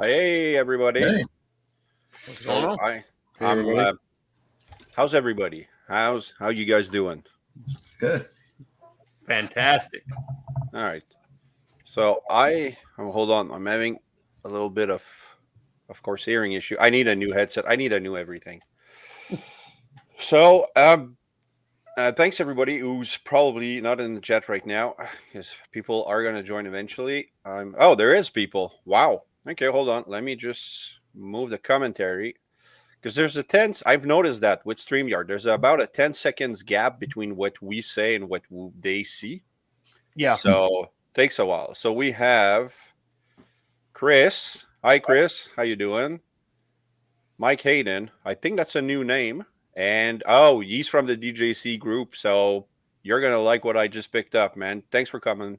Hey everybody. Hey, What's going So on? I'm. How's everybody? How you guys doing? good. Fantastic. All right. So hold on. I'm having a little bit of course, hearing issue. I need a new headset. I need a new everything. So thanks everybody who's probably not in the chat right now, because people are gonna join eventually. Oh, there is people. Wow. Okay, hold on. Let me just move the commentary. Because there's a 10, I've noticed that with StreamYard, there's about a 10 seconds gap between what we say and what they see. Yeah. So takes a while. So we have Chris. Hi, Chris. How you doing? Mike Hayden. I think that's a new name. And he's from the DJC group. So you're going to like what I just picked up, man. Thanks for coming.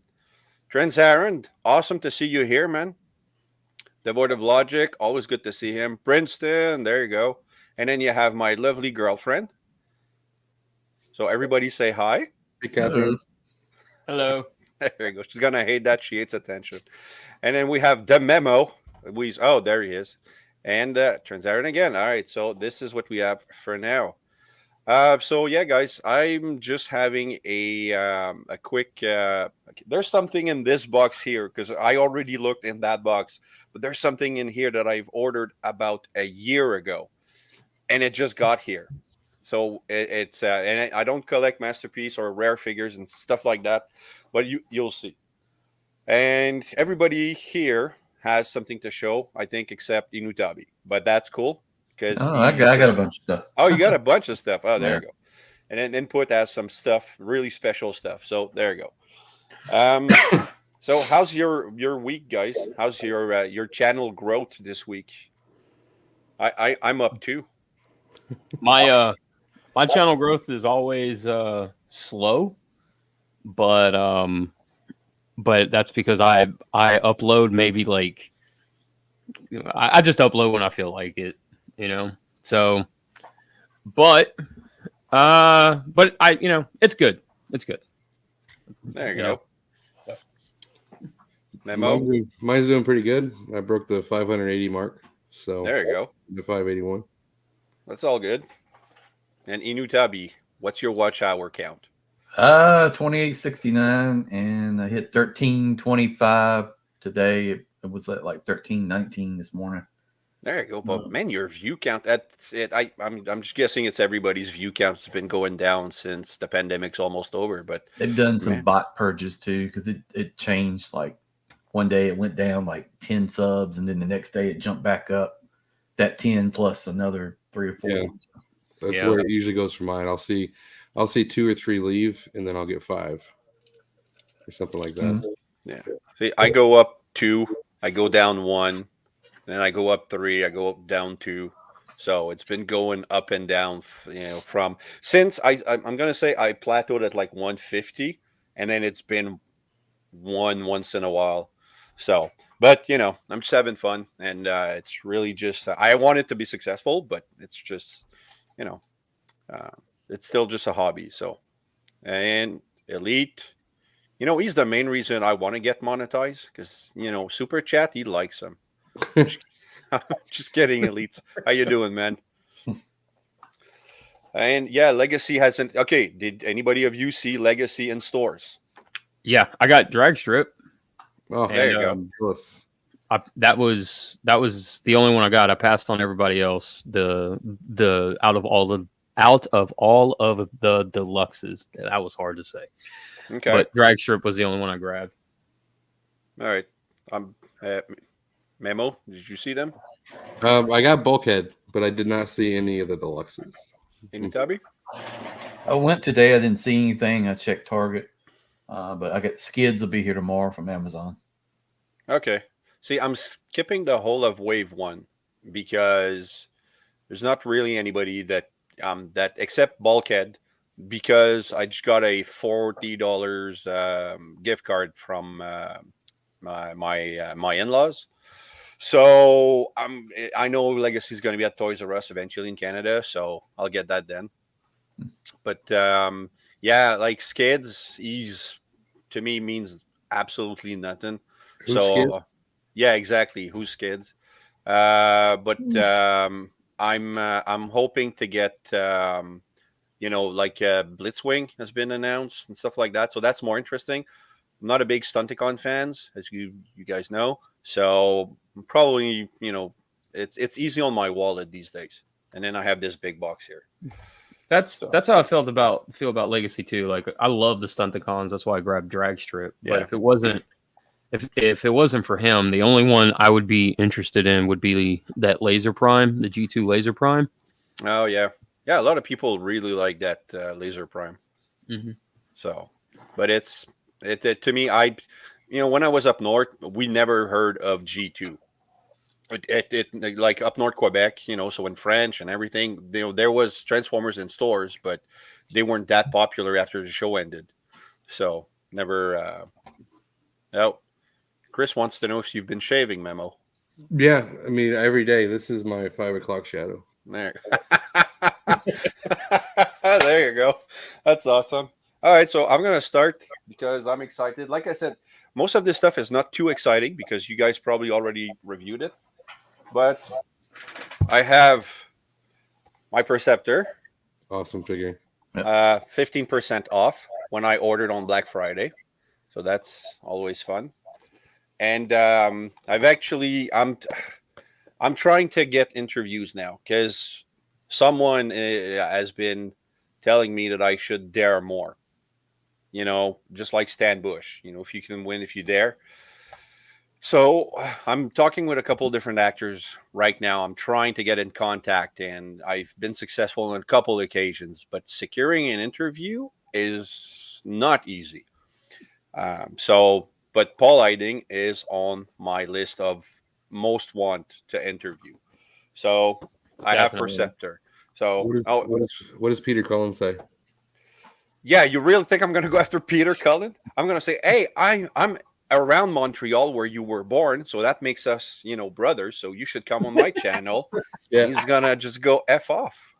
Trent Aaron, awesome to see you here, man. The Board of Logic, always good to see him. Princeton, there you go. And then you have my lovely girlfriend. So everybody say hi. Hey, Catherine. Hello. There you go. She's gonna hate that. She hates attention. And then we have the memo. There he is. And turns out again. All right. So this is what we have for now. So yeah, guys, I'm just having a quick. There's something in this box here because I already looked in that box, but there's something in here that I've ordered about a year ago, and it just got here. So it's and I don't collect masterpiece or rare figures and stuff like that, but you'll see. And everybody here has something to show, I think, except Inutabi, but that's cool because Oh, I got a bunch of stuff. oh, you got a bunch of stuff. Oh, there Yeah. you go. And then Input has some stuff, really special stuff. So there you go. So how's your week, guys? How's your channel growth this week? I'm up too. My channel growth is always slow, but that's because I upload maybe like I just upload when I feel like it, you know. So, but I it's good. It's good. There you Yeah. go. Memo. Mine's doing pretty good. I broke the 580 mark, so There you go. the 581. That's all good. And Inutabi, what's your watch hour count? 2869, and I hit 1325 today. It was at like 1319 this morning. There you go. But man, your view count, that's it. I'm just guessing it's everybody's view count has been going down since the pandemic's almost over. But They've done some man. bot purges too, because it changed. Like one day it went down like 10 subs, and then the next day it jumped back up that 10 plus another 3 or 4. Yeah. That's Yeah. where it usually goes for mine. I'll see 2 or 3 leave, and then I'll get 5 or something like that. Mhm. Yeah. See, I go up 2, I go down 1, then I go up 3, I go up down 2. So it's been going up and down, from since I'm gonna say I plateaued at like 150, and then it's been once in a while. So, but I'm just having fun, and it's really just I want it to be successful, but it's just it's still just a hobby. So, and Elite, he's the main reason I want to get monetized because Super Chat, he likes him. Just kidding, Elites. How you doing, man? And yeah, Legacy hasn't. Okay, did anybody of you see Legacy in stores? Yeah, I got drag strip. Oh, There you go. Yes. That was the only one I got. I passed on everybody else. The out of all of the deluxes. That was hard to say. Okay. But drag strip was the only one I grabbed. All right. Memo, did you see them? I got Bulkhead, but I did not see any of the deluxes. Inutabi? I went today. I didn't see anything. I checked Target, but I got Skids will be here tomorrow from Amazon. Okay. See, I'm skipping the whole of Wave 1 because there's not really anybody that except Bulkhead, because I just got a $40 gift card from my in-laws. So I know Legacy is going to be at Toys R Us eventually in Canada, so I'll get that then. But yeah, like Skids, he's to me means absolutely nothing. Who's Skid? Yeah, exactly. Who's Skids? But I'm hoping to get like Blitzwing has been announced and stuff like that. So that's more interesting. I'm not a big Stunticon fans, as you guys know. So probably it's easy on my wallet these days. And then I have this big box here. That's how I feel about Legacy too. Like I love the Stunticons. That's why I grabbed Dragstrip. But Yeah. if it wasn't for him, the only one I would be interested in would be that Laser Prime, the G2 Laser Prime. Oh yeah, yeah. A lot of people really like that Laser Prime. Mm-hmm. So, but it to me, when I was up north, we never heard of G2. It like up north Quebec, so in French and everything, there was Transformers in stores, but they weren't that popular after the show ended. So never. Oh, Chris wants to know if you've been shaving, Memo. Yeah, I mean every day. This is my 5 o'clock shadow. There. There you go. That's awesome. All right, so I'm gonna start because I'm excited. Like I said, most of this stuff is not too exciting because you guys probably already reviewed it. But I have my Perceptor, Awesome figure. 15% off when I ordered on Black Friday. So that's always fun. And I'm trying to get interviews now because someone has been telling me that I should dare more. Just like Stan Bush. If you can win, if you dare. So I'm talking with a couple of different actors right now. I'm trying to get in contact, and I've been successful on a couple of occasions. But securing an interview is not easy. But Paul Eiding is on my list of most want to interview. So I have Perceptor. So what does Peter Cullen say? Yeah, you really think I'm going to go after Peter Cullen? I'm going to say, hey, I'm around Montreal where you were born, so that makes us, brothers. So you should come on my channel. Yeah. He's gonna just go F off.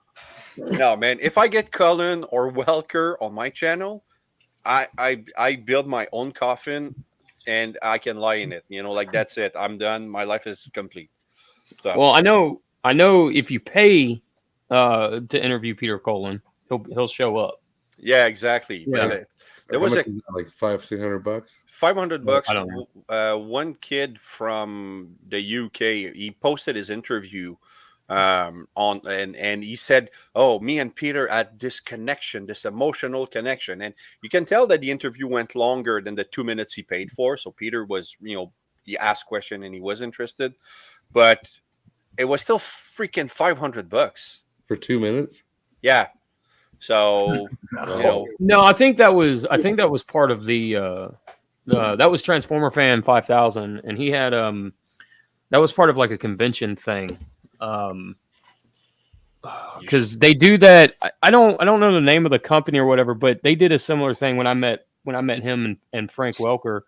No, man. If I get Cullen or Welker on my channel, I build my own coffin and I can lie in it. Like that's it. I'm done. My life is complete. So Well, I know if you pay to interview Peter Cullen, he'll show up. Yeah, exactly. Yeah. But there was like $500-$600. $500. I don't know. One kid from the UK, he posted his interview on and he said, "Oh, me and Peter had this connection, this emotional connection," and you can tell that the interview went longer than the 2 minutes he paid for. So Peter was, he asked question and he was interested, but it was still freaking $500 For 2 minutes. Yeah. So No, I think that was part of the that was Transformer Fan 5000, and he had that was part of like a convention thing. Because they do that. I don't know the name of the company or whatever, but they did a similar thing when I met him and Frank Welker.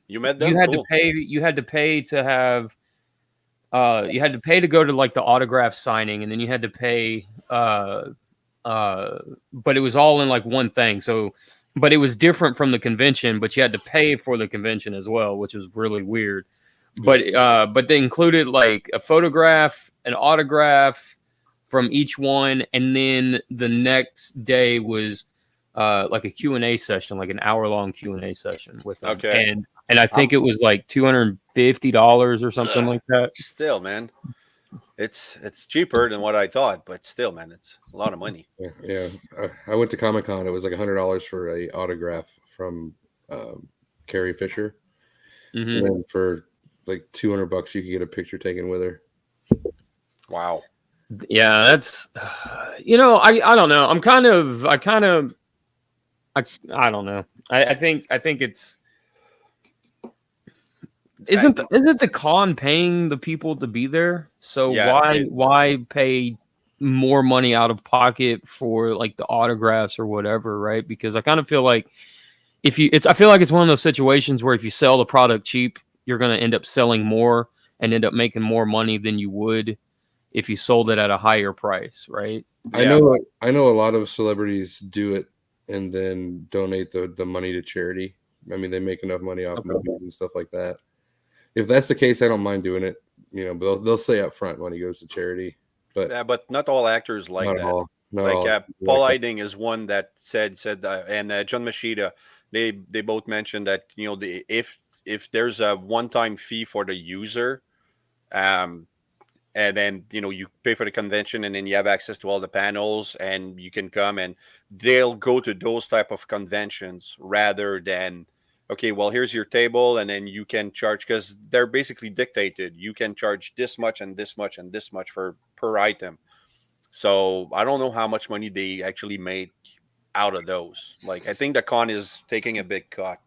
You met them? You had Cool. to pay. You had to pay to have. You had to pay to go to like the autograph signing, and then you had to pay. But it was all in like one thing. So, but it was different from the convention. But you had to pay for the convention as well, which was really weird. But they included like a photograph, an autograph from each one, and then the next day was like a Q&A session, like an hour-long Q&A session with them. Okay. And I think it was like $250 or something like that. Still, man, it's cheaper than what I thought, but still, man, it's a lot of money. Yeah. I went to Comic-Con. It was like $100 for a autograph from Carrie Fisher, Mm-hmm. and then for like $200 you could get a picture taken with her. Wow. Yeah, that's I don't know. I don't know. I think it's isn't the con paying the people to be there? So Yeah, why pay more money out of pocket for like the autographs or whatever, right? Because I kind of feel like I feel like it's one of those situations where if you sell the product cheap, you're going to end up selling more and end up making more money than you would if you sold it at a higher price, right? Yeah. I know a lot of celebrities do it and then donate the money to charity. I mean, they make enough money off movies and stuff like that. if that's the case, I don't mind doing it. But they'll say up front when he goes to charity, but Yeah, but not all actors like not that. all. Not Like all. Paul Like Eiding is one that said and John Machida, they both mentioned that if there's a one-time fee for the user, um, and then you pay for the convention and then you have access to all the panels and you can come, and they'll go to those type of conventions rather than, okay, well, here's your table and then you can charge, because they're basically dictated, you can charge this much and this much and this much for per item. So I don't know how much money they actually made out of those. Like, I think the con is taking a big cut.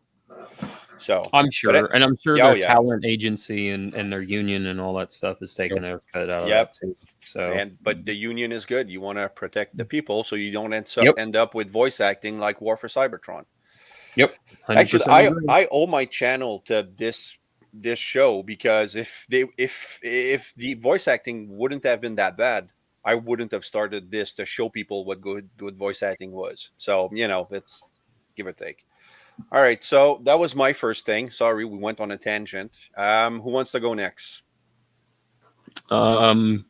So I'm sure, and I'm sure yeah, their oh, yeah. talent agency and their union and all that stuff is taking a cut out of Yep. that too. So, but the union is good. You want to protect the people, so you don't Yep. end up with voice acting like War for Cybertron. yep. 100% Actually, agree. I owe my channel to this show, because if the voice acting wouldn't have been that bad, I wouldn't have started this to show people what good voice acting was. So it's give or take. All right, so that was my first thing. Sorry, we went on a tangent. Who wants to go next? Okay,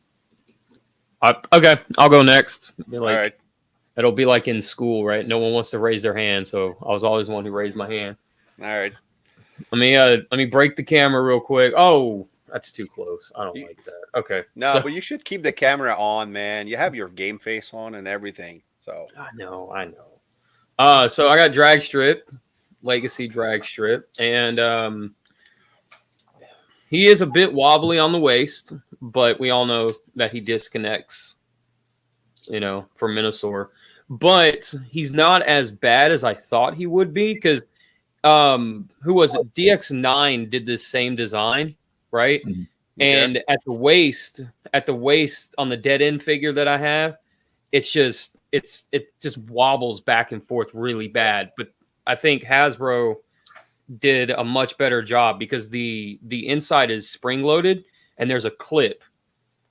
I'll go next. All right. It'll be like in school, right? No one wants to raise their hand, so I was always the one who raised my hand. All right. Let me break the camera real quick. Oh, that's too close. I don't like that. Okay. No, so, but you should keep the camera on, man. You have your game face on and everything. So I know. So I got drag strip, legacy drag strip, and he is a bit wobbly on the waist, but we all know that he disconnects, from Minosaur. But he's not as bad as I thought he would be, because who was it? DX9 did this same design, right? Mhm. And at the waist on the dead end figure that I have, it just wobbles back and forth really bad. But I think Hasbro did a much better job, because the inside is spring loaded and there's a clip.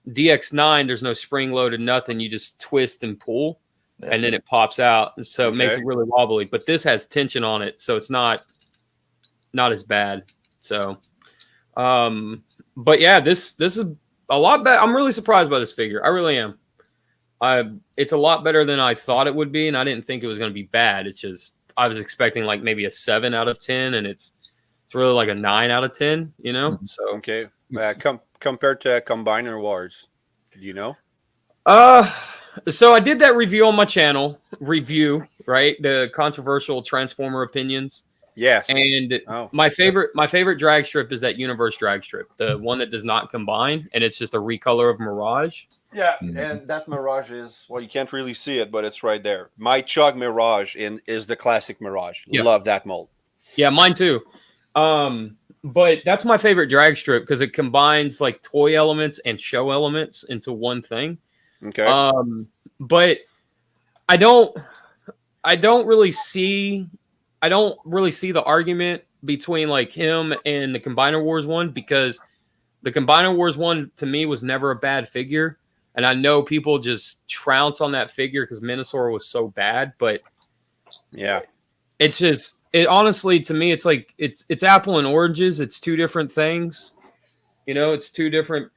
DX9, there's no spring loaded, nothing. You just twist and pull, and then it pops out. And so it makes it really wobbly. But this has tension on it, so it's not as bad. So, but yeah, this is a lot better. I'm really surprised by this figure. I really am. It's a lot better than I thought it would be, and I didn't think it was going to be bad. It's just I was expecting like maybe a 7 out of 10, and it's really like a 9 out of 10. So okay. Compared to Combiner Wars, do you know? So I did that review on my channel. Right? The controversial Transformer opinions. Yes. And my favorite drag strip is that Universe drag strip, the one that does not combine, and it's just a recolor of Mirage. Yeah, and that Mirage is, well, you can't really see it, but it's right there. My Chug Mirage is the classic Mirage. Yeah. Love that mold. Yeah, mine too. But that's my favorite drag strip, because it combines like toy elements and show elements into one thing. Okay. But I don't really see the argument between like him and the Combiner Wars one, because the Combiner Wars one to me was never a bad figure. And I know people just trounce on that figure because Minosaur was so bad, but yeah, it honestly, to me, it's like it's apple and oranges. It's two different things. It's two different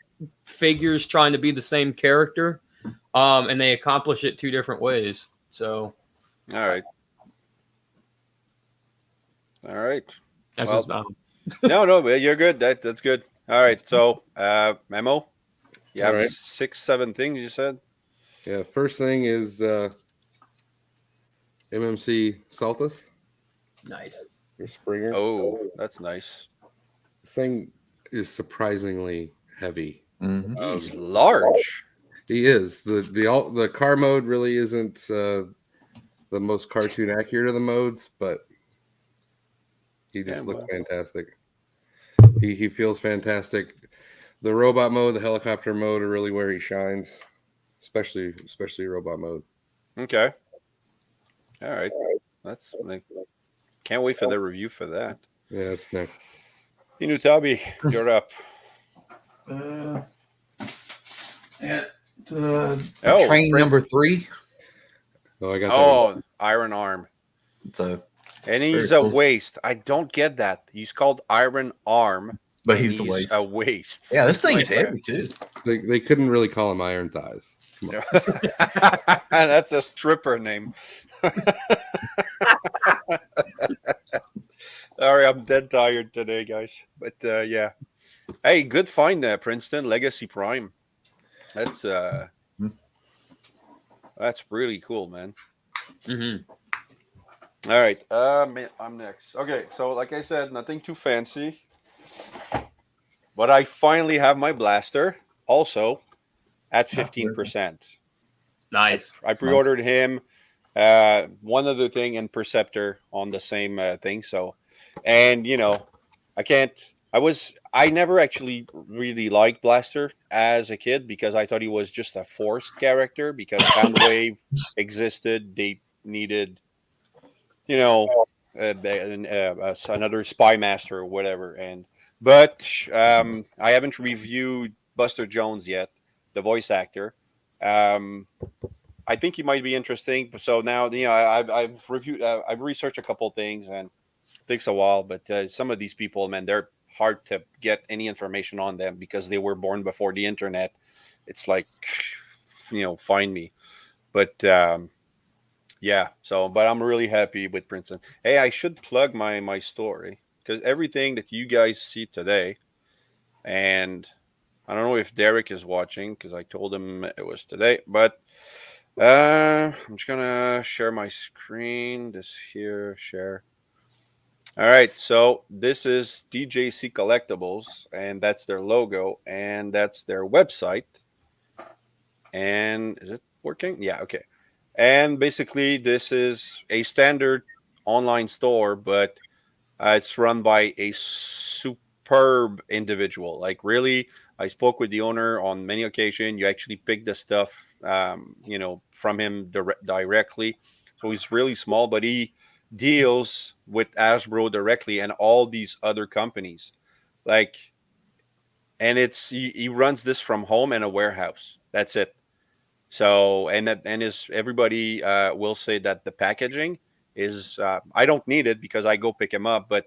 figures trying to be the same character. And they accomplish it two different ways. So all right. That's well, no, you're good. That's good. All right. So Memo, you have 6-7 things you said. Yeah, first thing is MMC Saltus. Nice. Your Springer. Oh, that's nice. This thing is surprisingly heavy. Mm-hmm. He's large. He is. The car mode really isn't the most cartoon accurate of the modes, but he just looks fantastic. He feels fantastic. The robot mode, the helicopter mode are really where he shines, especially robot mode. Okay. All right. That's like, can't wait for the review for that. Yeah, that's next. Inutabi, you're up. Train number 3. Oh, I got that one. Iron Arm. So, and he's cool. a waste. I don't get that. He's called Iron Arm, But and he's the waste. a waste. Yeah, this thing's Like, heavy too. They couldn't really call him Iron Thighs. Come on. That's a stripper name. Sorry, I'm dead tired today, guys. But yeah, hey, good find, Princeton Legacy Prime. That's really cool, man. Mm-hmm. All right, I'm next. Okay, so like I said, nothing too fancy, but I finally have my blaster also at 15%. Nice. I pre-ordered him. One other thing and Perceptor on the same thing. So, and you know, I never actually really liked Blaster as a kid because I thought he was just a forced character because Soundwave existed. They needed, you know, another Spy Master or whatever. But I haven't reviewed Buster Jones yet, the voice actor. I think he might be interesting. So now, you know, I've reviewed, I've researched a couple of things, and it takes a while. But some of these people, man, they're hard to get any information on them because they were born before the internet. It's like, you know, find me. But yeah. So, but I'm really happy with Princeton. Hey, I should plug my story because everything that you guys see today, and I don't know if Derek is watching because I told him it was today, but. I'm just gonna share my screen. This here, share. All right, so this is DJC Collectibles, and that's their logo, and that's their website. And is it working? Yeah, okay. And basically, this is a standard online store, but it's run by a superb individual. Like, really, I spoke with the owner on many occasions. You actually pick the stuff, you know, from him directly. So he's really small, but he deals with Hasbro directly and all these other companies. Like, and he runs this from home and a warehouse. That's it. So and his everybody will say that the packaging is I don't need it because I go pick him up, but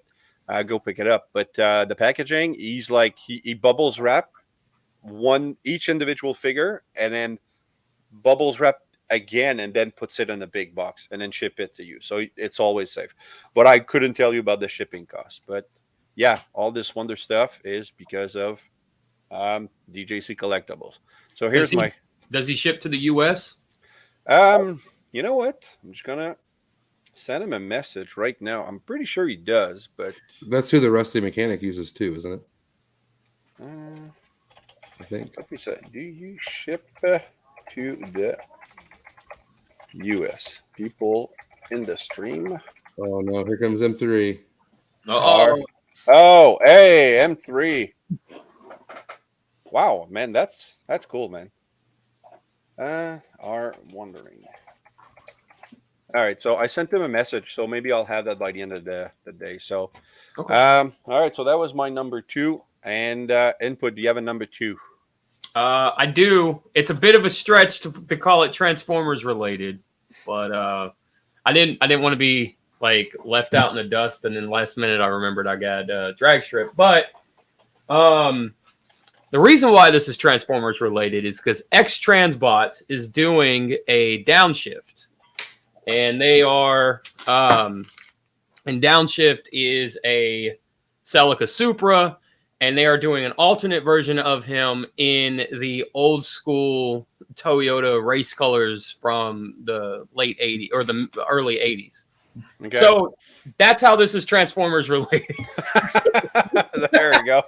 I go pick it up. But the packaging, he's like he bubbles wrap each individual figure and then bubbles wrap again and then puts it in a big box and then ship it to you. So it's always safe. But I couldn't tell you about the shipping cost. But yeah, all this wonder stuff is because of DJC Collectibles. So here's my. Does he ship to the U.S.? You know what? I'm just gonna send him a message right now. I'm pretty sure he does, but That's who the Rusty Mechanic uses too, isn't it? I think. Let me say, do you ship to the U.S. people in the stream? Oh no, here comes M3. Oh, hey, M3. Wow, man, that's cool, man. Are wondering. All right, so I sent him a message, so maybe I'll have that by the end of the day. So, Okay. all right, so that was my number 2. And input, do you have a number 2? I do. It's a bit of a stretch to call it Transformers related, but I didn't want to be like left out in the dust, and then last minute I remembered I got drag strip. But the reason why this is Transformers related is because X Transbots is doing a downshift, and they are and downshift is a Celica Supra. And they are doing an alternate version of him in the old school Toyota race colors from the late 80s or the early 80s. Okay. So that's how this is Transformers related. There we go.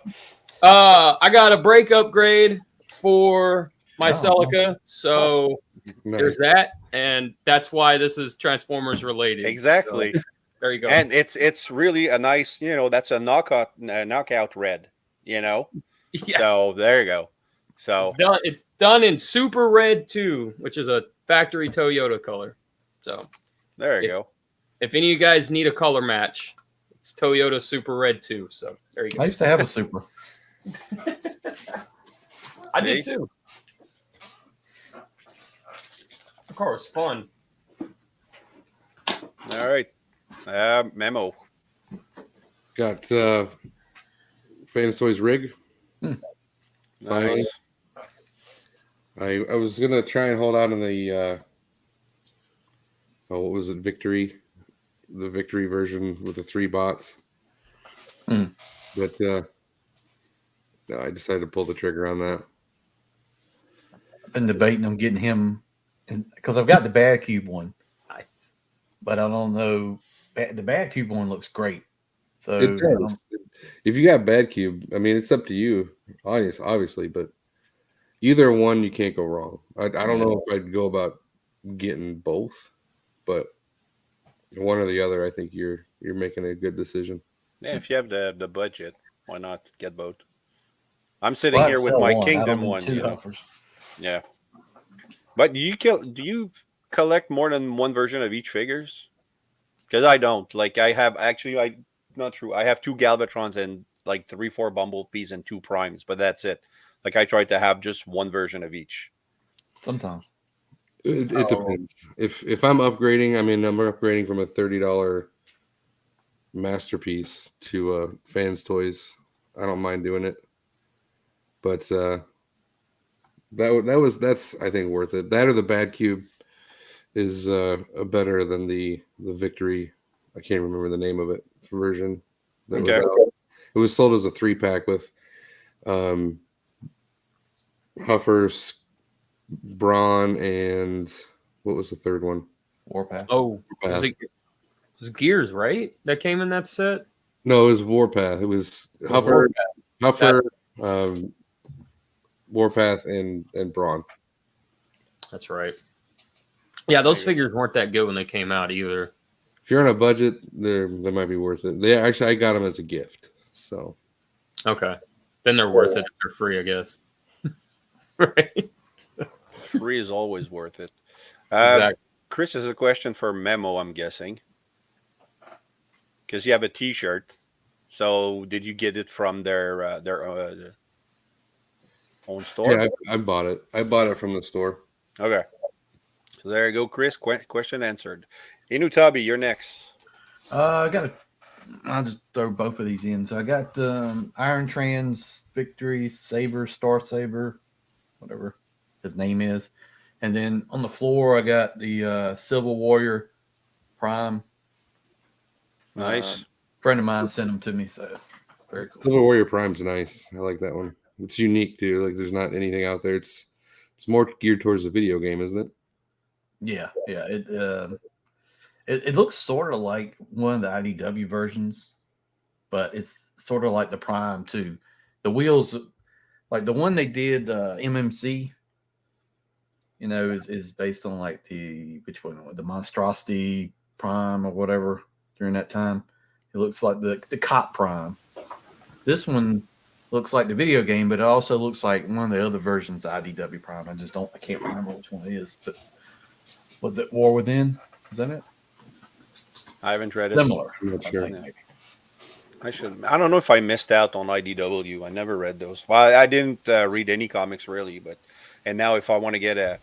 I got a brake upgrade for my Celica. So Nice. there's that. And that's why this is Transformers related. Exactly. So, there you go. And it's really a nice, you know, that's a knockout red, you know. Yeah. So there you go. So It's done in Super Red 2, which is a factory Toyota color. So there you go. If any of you guys need a color match, it's Toyota Super Red 2. So there you go. I used to have a Supra. I did too. The car was fun. All right. Memo. Got Fans Toys rig. Nice. I was gonna try and hold out on the what was it, Victory, the Victory version with the 3 bots. But no, I decided to pull the trigger on that. I've been debating on getting him, because I've got the Bad Cube one, but I don't know. The Bad Cube one looks great. So It does. If you got Bad Cube, I mean, it's up to you, obviously, but either one you can't go wrong. I don't know if I'd go about getting both, but one or the other, I think you're making a good decision. Yeah, if you have the budget, why not get both? I'm sitting here with my Kingdom one. Two Huffers. Yeah. But do you collect more than one version of each figures? Because I don't. Like I have not true. I have 2 Galvatrons and like 3-4 Bumblebees and 2 Primes, but that's it. Like I tried to have just one version of each. Sometimes. It depends. If I'm upgrading, I mean, I'm upgrading from a $30 masterpiece to Fans Toys. I don't mind doing it, but that's I think worth it. That or the Bad Cube is better than the Victory. I can't remember the name of it version. That was out. It was sold as a 3-pack with Huffers, Brawn, and what was the third one? Warpath. Oh, it was Gears, right? That came in that set? No, it was Warpath. It was Huffer, Warpath, and Brawn. That's right. Yeah, those figures weren't that good when they came out either. If you're on a budget, they might be worth it. I got them as a gift. So okay, then they're worth it if they're free, I guess. Right. Free is always worth it. Exactly. Chris has a question for Memo, I'm guessing. Because you have a T-shirt. So did you get it from their own store? Yeah, I bought it. I bought it from the store. Okay. So there you go, Chris. Question answered. Inutabi, you're next. I'll just throw both of these in. So I got Iron Trans, Victory, Saber, Star Saber, whatever his name is. And then on the floor, I got the Civil Warrior Prime. Nice. Friend of mine sent them to me, so very cool. Silver Warrior Prime's nice. I like that one. It's unique too. Like there's not anything out there. It's more geared towards the video game, isn't it? Yeah. It looks sort of like one of the IDW versions, but it's sort of like the Prime too. The wheels, like the one they did, MMC, is based on like the Monstrosity Prime or whatever during that time. It looks like the Cop Prime. This one looks like the video game, but it also looks like one of the other versions of IDW Prime. I can't remember which one it is, but was it War Within? Is that it? I haven't read it. Similar. I'm not sure. I don't know if I missed out on IDW. I never read those. Well, I didn't read any comics really, and now if I want to get a,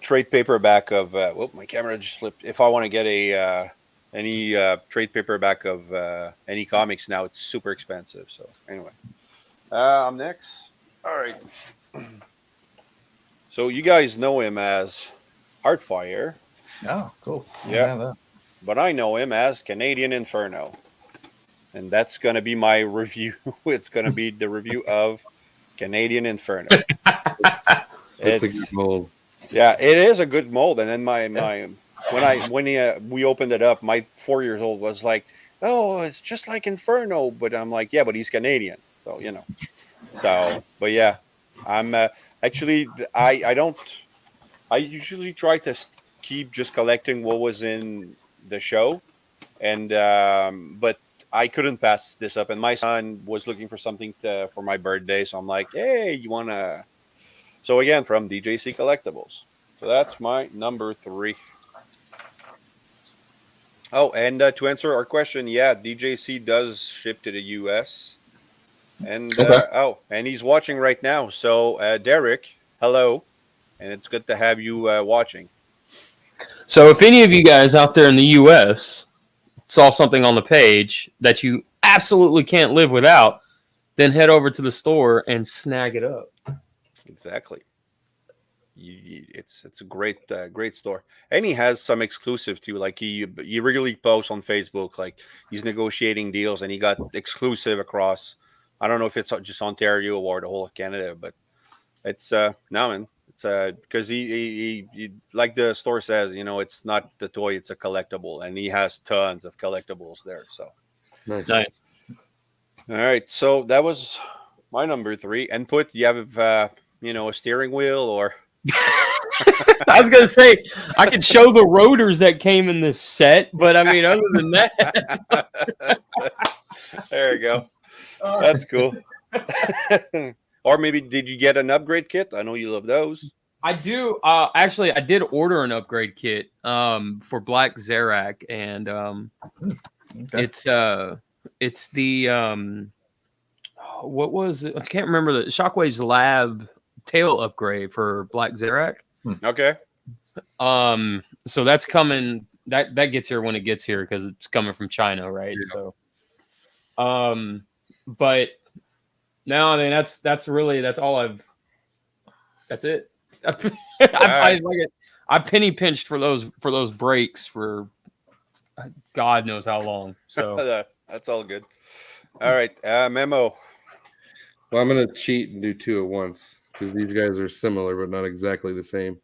trade paperback of, my camera just flipped. If I want to get any trade paperback of any comics now, it's super expensive. So anyway, I'm next. All right. So you guys know him as Heartfire. Oh, cool. Yeah. But I know him as Canadian Inferno. And that's going to be my review. It's going to be the review of Canadian Inferno. It's a good mold. Yeah, it is a good mold. And then when we opened it up, my 4-year-old was like, "Oh, it's just like Inferno." But I'm like, "Yeah, but he's Canadian." So, So, but yeah, I'm actually, I usually try to keep just collecting what was in the show. And, but I couldn't pass this up. And my son was looking for something for my birthday. So I'm like, "Hey, you want to?" So again, from DJC Collectibles. So that's my number 3. Oh, and to answer our question, yeah, DJC does ship to the US. And and he's watching right now. So Derek, hello, and it's good to have you watching. So if any of you guys out there in the US saw something on the page that you absolutely can't live without, then head over to the store and snag it up. Exactly. It's a great great store, and he has some exclusive too. Like he regularly posts on Facebook, like he's negotiating deals, and he got exclusive across. I don't know if it's just Ontario or the whole of Canada, but it's no man. It's because he like the store says, it's not the toy, it's a collectible, and he has tons of collectibles there. So Nice. Nice. all right, so that was my number 3. Input, you have a steering wheel or I was gonna say I could show the rotors that came in this set, but I mean, other than that, there you go. That's cool. Or maybe did you get an upgrade kit? I know you love those. I do. Actually, I did order an upgrade kit for Black Zarak, and Okay. it's the what was it? I can't remember the Shockwave's Lab tail upgrade for Black Zarak. Okay. So that's coming. That gets here when it gets here because it's coming from China, right? Yeah. So, but no, I mean that's all I've. That's it. I penny pinched for those brakes for God knows how long. So That's all good. All right, Memo. Well, I'm gonna cheat and do 2 at once because these guys are similar but not exactly the same.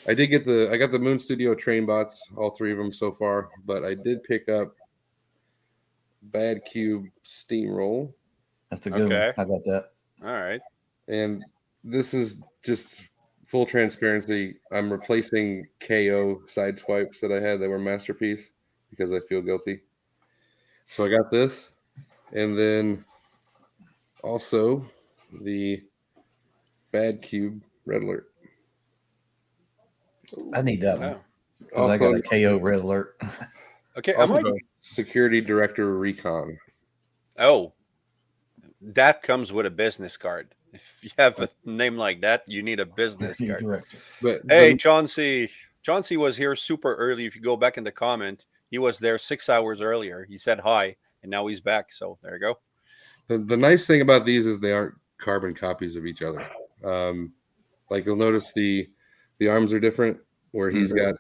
I got the Moon Studio train bots, all 3 of them so far, but I did pick up Bad Cube Steamroll, That's a good Okay. one. How about that? All right. and this is just full transparency. I'm replacing KO side swipes that I had that were Masterpiece because I feel guilty. So I got this, and then also the Bad Cube Red Alert. I need that one. Oh. 'Cause I got a KO red alert. Okay. Am I? Security Director Recon. Oh, that comes with a business card. If you have a name like that, you need a business card. Director. But Hey, Chauncey. Chauncey was here super early. If you go back in the comment, he was there 6 hours earlier. He said hi, and now he's back. So there you go. the nice thing about these is they aren't carbon copies of each other. Like you'll notice the arms are different, where he's got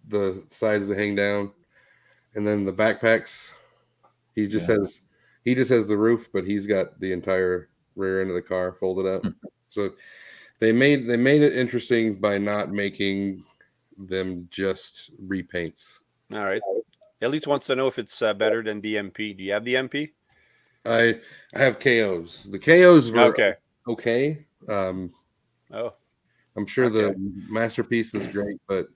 the sides that hang down, and then the backpacks. He just has the roof, but he's got the entire rear end of the car folded up. So they made it interesting by not making them just repaints. All right. Elite wants to know if it's better than the MP. Do you have the MP? I have KOs. The KOs were Okay. I'm sure the Masterpiece is great, but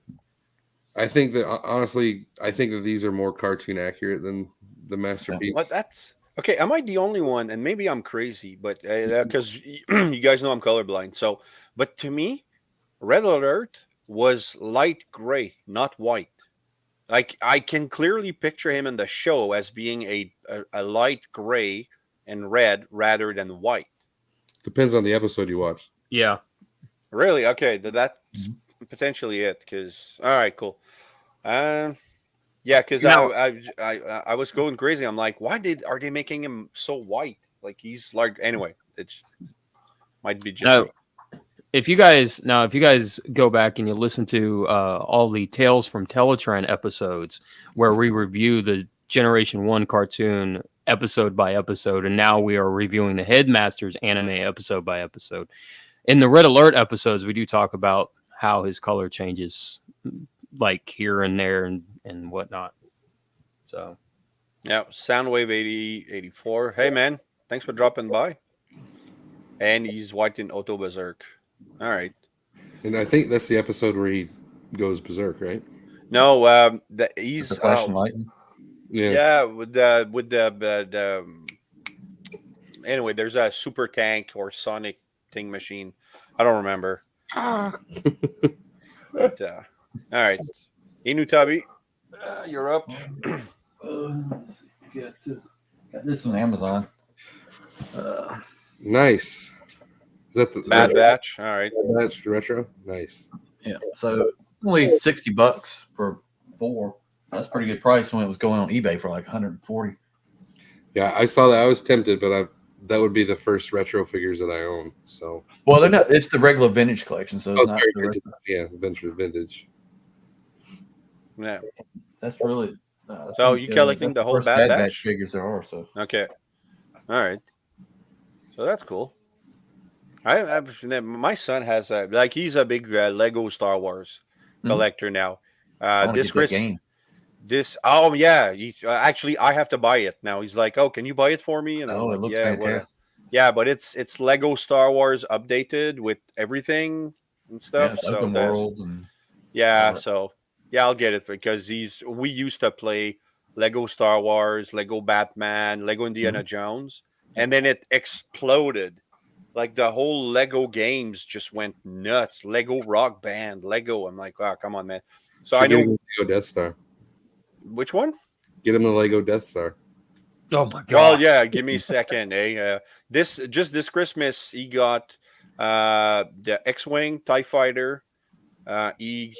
I think that honestly, these are more cartoon accurate than the Masterpiece. What? That's okay. Am I the only one? And maybe I'm crazy, but because you guys know I'm colorblind. So, but to me, Red Alert was light gray, not white. Like I can clearly picture him in the show as being a light gray and red rather than white. Depends on the episode you watch. yeah, Really? Okay, that's potentially it. Because all right, cool. Yeah, because Now- I was going crazy. I'm like, are they making him so white? Like he's like anyway. It's might be just No. me. if you guys go back and you listen to all the Tales from Teletran episodes where we review the Generation 1 cartoon episode by episode, and now we are reviewing the Headmasters anime episode by episode. In the Red Alert episodes, we do talk about how his color changes like here and there and whatnot. So Yeah, Soundwave 8084. Hey man, thanks for dropping by. And he's white in Auto Berserk. All right. And I think that's the episode where he goes berserk, right? No, he's The Flash and Lightning. yeah, with the anyway, there's a super tank or Sonic thing machine. I don't remember. But, all right, Inutabi, you're up. Got this on Amazon. Nice. Is that the Bad Batch. All right. Bad Batch retro? Nice. Yeah. So it's only $60 for 4. That's a pretty good price when it was going on eBay for like 140. Yeah, I saw that. I was tempted, but that would be the first retro figures that I own. So, Well, they're not. It's the regular vintage collection, so it's not very the vintage. retro. Yeah, vintage. Yeah. That's really. I So think, you collecting that's the the whole first Bad Bad Batch Batch? figures there are. So Okay. All right. So that's cool. I my son has he's a big Lego Star Wars collector now. I want to This get that Chris, game. this oh yeah, actually I have to buy it now. He's like, oh, can you buy it for me? And I'm Oh, it like, looks yeah, what? fantastic. Yeah, but it's Lego Star Wars updated with everything and Yeah, stuff. it's So open that's world and yeah. all that. So yeah, I'll get it because we used to play Lego Star Wars, Lego Batman, Lego Indiana Jones, and then it exploded. Like the whole Lego games just went nuts. Lego Rock Band, Lego. I'm like, wow, come on, man. So I Should get him know the Lego Death Star. which one. Get him the Lego Death Star. Oh my god. Well, yeah, give me a second. This Christmas he got the X-wing TIE fighter. He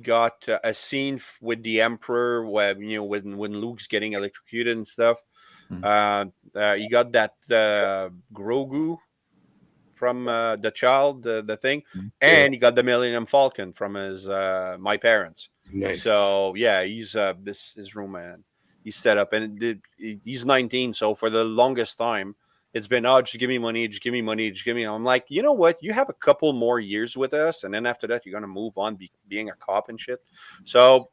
got a scene with the Emperor where when Luke's getting electrocuted and stuff. He got that Grogu from the child, the thing, and he got the Millennium Falcon from his my parents. Nice. So yeah, he's his room, man. He's set up, and he's 19. So for the longest time, it's been just give me money, just give me money, just give me. I'm like, you know what? You have a couple more years with us, and then after that, you're gonna move on, being a cop and shit. So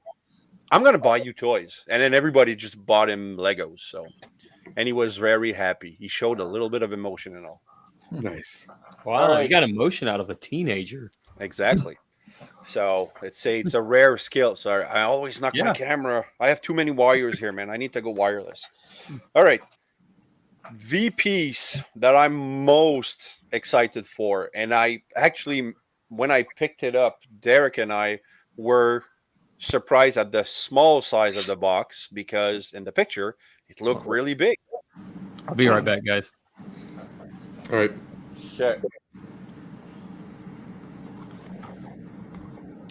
I'm gonna buy you toys, and then everybody just bought him Legos. So, and he was very happy. He showed a little bit of emotion and all. Nice. Wow, All right. you got emotion out of a teenager. Exactly. So it's a rare skill. Sorry, I always knock my Yeah. camera. I have too many wires here, man. I need to go wireless. All right. The piece that I'm most excited for, and I actually, when I picked it up, Derek and I were surprised at the small size of the box because in the picture it looked really big. I'll be right back, guys. All right. Okay.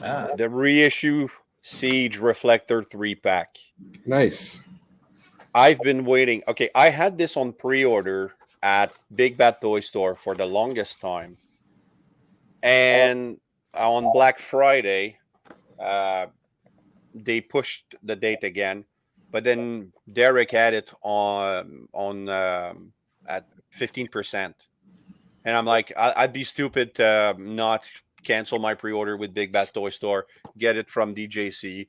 Ah, The reissue Siege Reflector 3-pack. Nice. I've been waiting. Okay, I had this on pre-order at Big Bad Toy Store for the longest time. And on Black Friday, they pushed the date again. But then Derek had it on at 15%. And I'm like, I'd be stupid to not cancel my pre-order with Big Bad Toy Store, get it from DJC,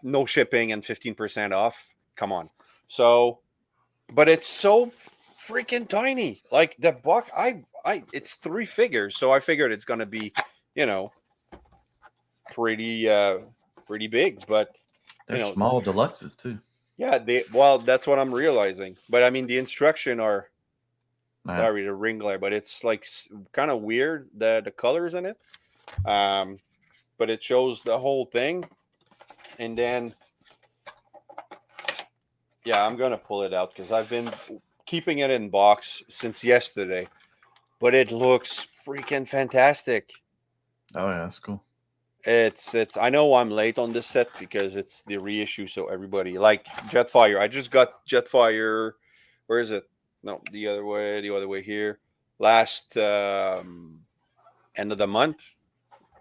no shipping and 15% off. Come on. So, but it's so freaking tiny. Like the box, it's 3 figures, so I figured it's gonna be, pretty big. But they're small deluxes too. yeah, that's what I'm realizing. But I mean, the instruction are. Sorry, the ring glare, but it's like kind of weird the colors in it. But it shows the whole thing, and then yeah, I'm gonna pull it out because I've been keeping it in box since yesterday. But it looks freaking fantastic. Oh yeah, that's cool. It's. I know I'm late on this set because it's the reissue, so everybody like Jetfire. I just got Jetfire. Where is it? No, the other way here. Last end of the month,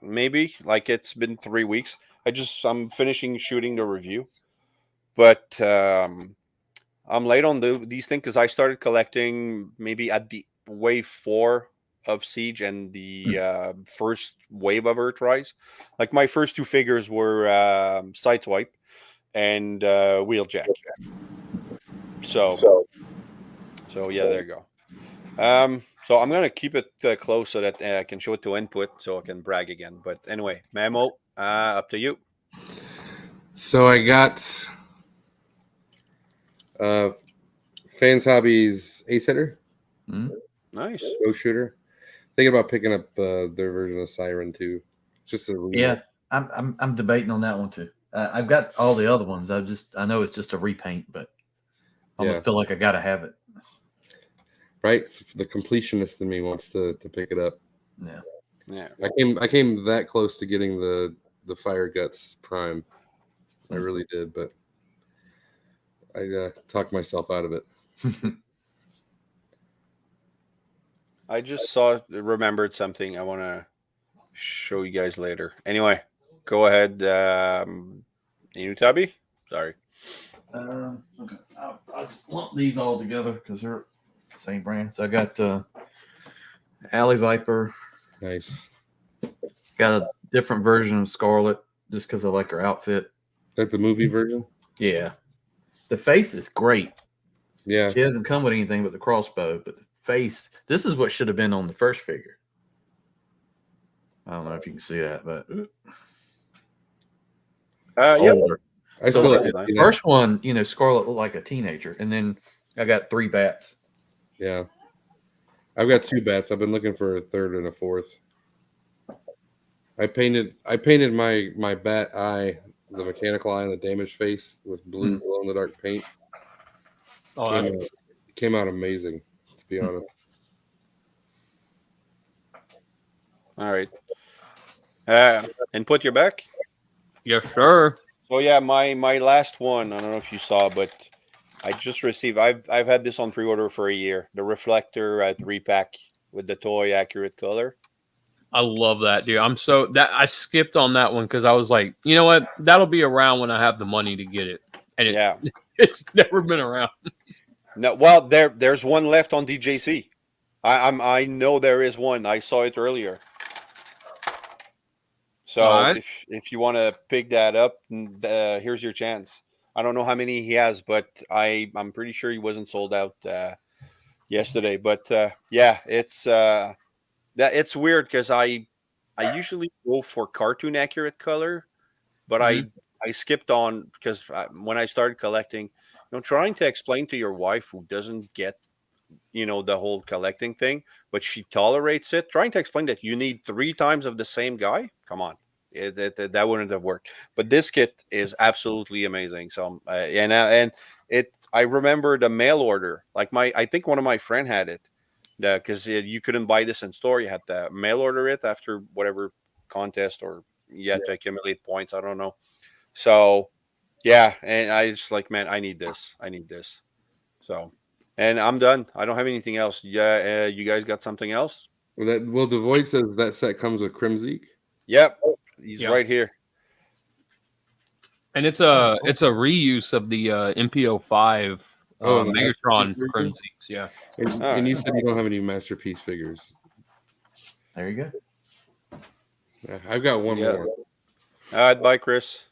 maybe. Like it's been 3 weeks. I'm finishing shooting the review, but I'm late on these things because I started collecting maybe at the wave 4 of Siege and the first wave of Earthrise. Like my first 2 figures were Sideswipe and Wheeljack. So yeah, there you go. So I'm gonna keep it close so that I can show it to input, so I can brag again. But anyway, Memo, up to you. So I got Fans Hobbies Ace Hitter, Nice. Go Shooter. Thinking about picking up their version of Siren too. Just a Yeah, I'm debating on that one too. I've got all the other ones. I know it's just a repaint, but I almost feel like I gotta have it. Right, so the completionist in me wants to pick it up. Yeah. I came that close to getting the Fire Guts Prime. I really did, but I talked myself out of it. I just remembered something I want to show you guys later. Anyway, go ahead. Inutabi? Sorry. Okay. I'll just lump these all together because they're the same brand. So I got Alley Viper. Nice. Got a different version of Scarlet just because I like her outfit. That's the movie version? Yeah. The face is great. Yeah. She doesn't come with anything but the crossbow, but the face, this is what should have been on the first figure. I don't know if you can see that, but Yep. older. I So still like, like the the first one, Scarlet looked like a teenager, and then I got 3 bats. Yeah. I've got 2 bats. I've been looking for a third and a fourth. I painted my bat eye, the mechanical eye and the damaged face with blue glow in the dark paint. Oh, Came out amazing, to be honest. All right. And put your back. yes, sir. So yeah, my last one. I don't know if you saw, but I just received. I've had this on pre-order for a year. The reflector 3-pack with the toy accurate color. I love that, dude. I skipped on that one because I was like, you know what? That'll be around when I have the money to get it, and Yeah. it's never been around. No, well, there's one left on DJC. I know there is one. I saw it earlier. So Alright. if you want to pick that up, here's your chance. I don't know how many he has, but I'm pretty sure he wasn't sold out yesterday. But yeah, it's weird because I usually go for cartoon accurate color, but I skipped on because when I started collecting, trying to explain to your wife who doesn't get the whole collecting thing, but she tolerates it. Trying to explain that you need 3 times of the same guy. Come on, that wouldn't have worked. But this kit is absolutely amazing. So and I remember the mail order. Like I think one of my friend had it, because you couldn't buy this in store. You had to mail order it after whatever contest, or you had to accumulate points. I don't know. So yeah, and I just like, man, I need this. So. And I'm done. I don't have anything else. Yeah, you guys got something else? Well, Devoid says that set comes with Crimzeek. Yep, he's Yeah. right here. And it's a reuse of the MPO5 Oh, the Megatron Masterpiece version? Crimzeeks. Yeah. And you said you don't have any Masterpiece figures. There you go. Yeah, I've got one Yeah. more. Bye, Chris.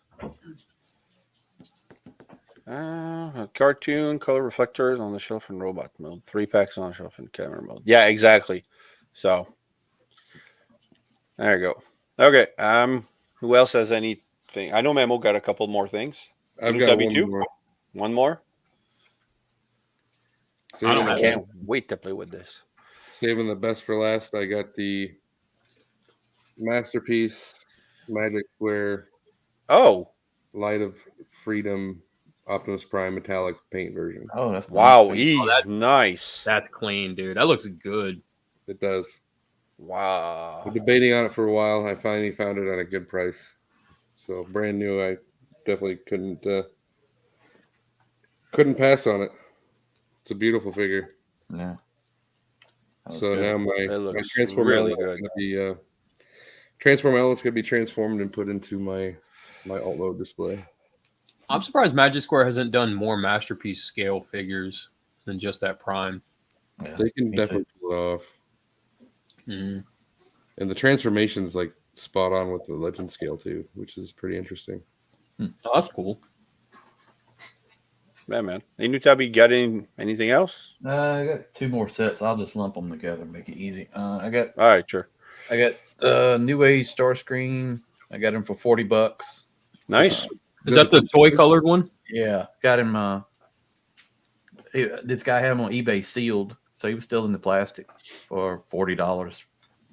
Cartoon color reflectors on the shelf in robot mode. 3 packs on the shelf in camera mode. Yeah, exactly. So there you go. Okay. Who else has anything? I know Memo got a couple more things. I've got one W2? more. One more. Saving I the, can't wait to play with this. saving the best for last. I got the Masterpiece Magic Square Oh, Light of Freedom Optimus Prime metallic paint version. Oh, that's wow. nice. He's nice. That's clean, dude. That looks good. It does. Wow. Been debating on it for a while. I finally found it at a good price. So brand new. I definitely couldn't pass on it. It's a beautiful figure. Yeah. That was So good. now It my looks transform really element good. element's gonna be transformed and put into my alt mode display. I'm surprised Magic Square hasn't done more Masterpiece scale figures than just that Prime. Yeah, They can me definitely too. pull it off. Mm. And the transformation's like spot on with the legend scale too, which is pretty interesting. Oh, that's cool. Yeah, man. Inutabi, got anything else? I got 2 more sets. I'll just lump them together, make it easy. I got All right, sure. New Age Starscream. I got him for $40. Nice. Is that the toy colored one? Yeah, got him. This guy had him on eBay sealed, so he was still in the plastic for $40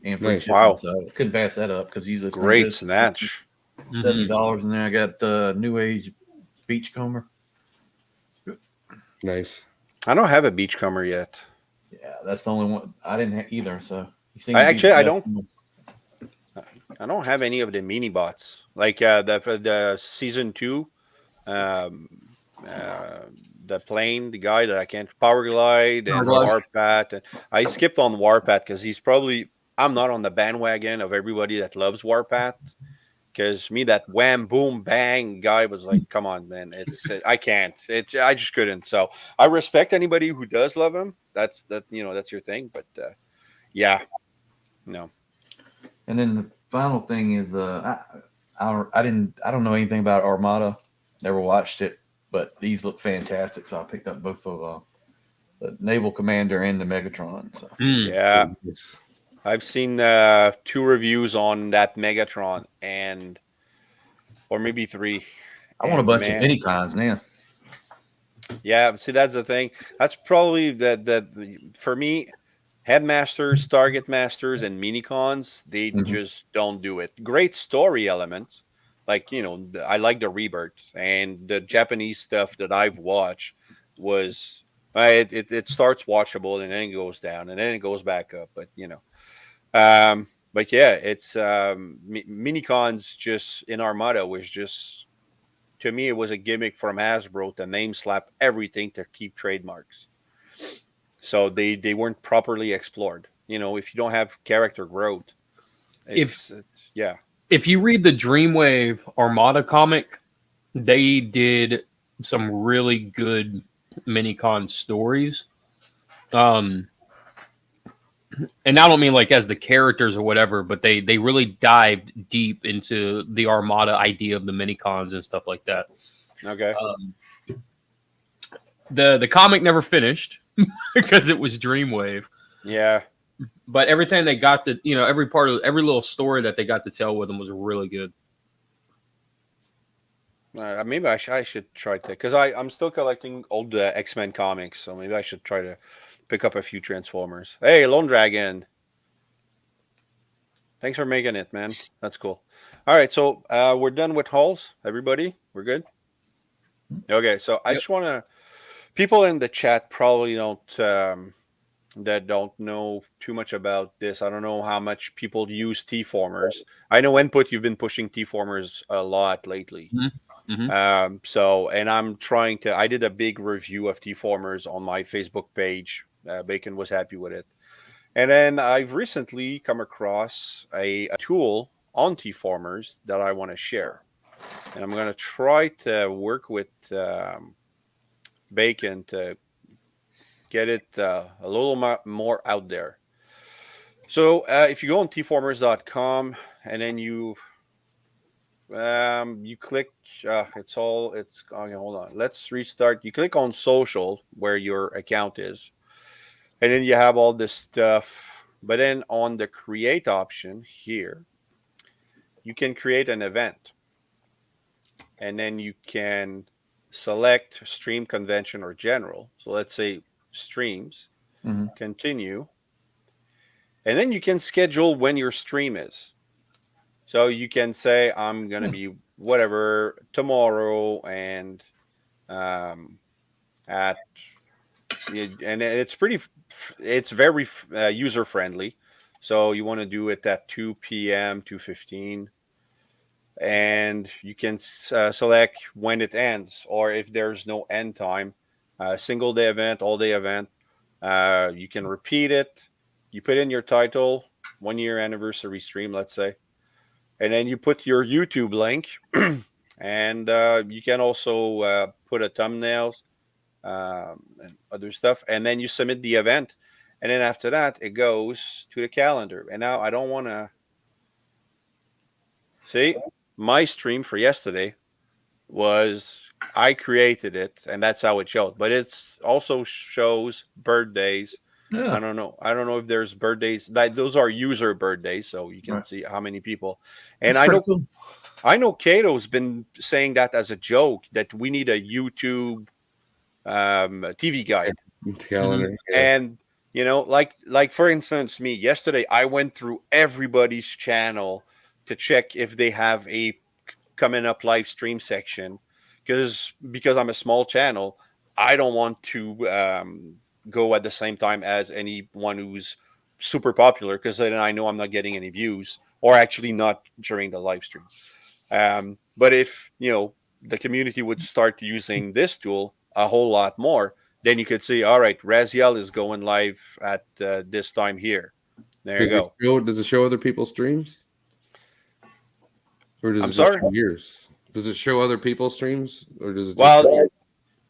and free Nice. shipping. Wow. So couldn't pass that up because usually it's Great snatch. $70, and then I got New Age Beachcomber. Nice. I don't have a Beachcomber yet. Yeah, that's the only one I didn't have either. So he seemed I to be actually- the I best don't- one. I don't have any of the mini bots. Like the season 2, the plane, the guy that I can't power glide and Power glide. Warpath. And I skipped on Warpath because he's probably I'm not on the bandwagon of everybody that loves Warpath. Because me, that wham, boom, bang guy was like, come on, man, I can't, I just couldn't. So I respect anybody who does love him. That's your thing. But yeah, no. And then the final thing is, I don't know anything about Armada, never watched it, but these look fantastic. So I picked up both of the Naval Commander and the Megatron. So Yeah, Yes. I've seen 2 reviews on that Megatron or maybe 3. I want a And bunch man, of mini cons now. Yeah, see, that's the thing. That's probably for me. Headmasters, Target Masters, and Minicons, they Mhm. just don't do it. Great story elements, like I like the Rebirth and the Japanese stuff that I've watched was it starts watchable and then it goes down and then it goes back up. But yeah, it's Minicons just in Armada was just to me it was a gimmick from Hasbro to name slap everything to keep trademarks. So they weren't properly explored. If you don't have character growth, it's yeah. If you read the Dreamwave Armada comic, they did some really good minicon stories. And I don't mean like as the characters or whatever, but they really dived deep into the Armada idea of the minicons and stuff like that. Okay. The comic never finished because it was Dreamwave. Yeah. But everything they got to, every little story that they got to tell with them was really good. Maybe I should try to because I'm still collecting old X-Men comics, so maybe I should try to pick up a few Transformers. Hey, Lone Dragon. Thanks for making it, man. That's cool. All right, so we're done with hauls. Everybody, we're good. Okay, so I just want to. People in the chat probably don't that don't know too much about this. I don't know how much people use T-formers. I know Input, you've been pushing T-formers a lot lately. Mm-hmm. And I'm trying to. I did a big review of T-formers on my Facebook page. Bacon was happy with it. And then I've recently come across a tool on T-formers that I want to share. And I'm going to try to work with Bacon to get it a little more out there. So if you go on tformers.com and then you click, it's okay, hold on. Let's restart. You click on social where your account is. And then you have all this stuff. But then on the create option here, you can create an event. And then you can select stream, convention, or general. So let's say streams, continue. And then you can schedule when your stream is. So you can say, I'm going to be whatever tomorrow and and it's very user friendly. So you want to do it at 2 p.m., 2:15. And you can select when it ends, or if there's no end time, single day event, all day event. You can repeat it. You put in your title, 1 year anniversary stream, let's say, and then you put your YouTube link, and you can also put a thumbnails and other stuff, and then you submit the event, and then after that it goes to the calendar. And now I don't want to see. My stream for yesterday was I created it, and that's how it showed. But it's also shows birthdays. Yeah. I don't know if there's birthdays. Those are user birthdays, so you can see how many people. And That's cool. I know Cato's been saying that as a joke that we need a YouTube TV guide Calendar. Yeah. and like for instance, me yesterday, I went through everybody's channel to check if they have a coming up live stream section, because I'm a small channel, I don't want to go at the same time as anyone who's super popular, because then I know I'm not getting any views, or actually not during the live stream. But if the community would start using this tool, a whole lot more, then you could see, all right, Raziel is going live at this time here. There you go. Does it show other people's streams? Or does I'm it just sorry? show yours? Does it show other people's streams? Or does it just Well,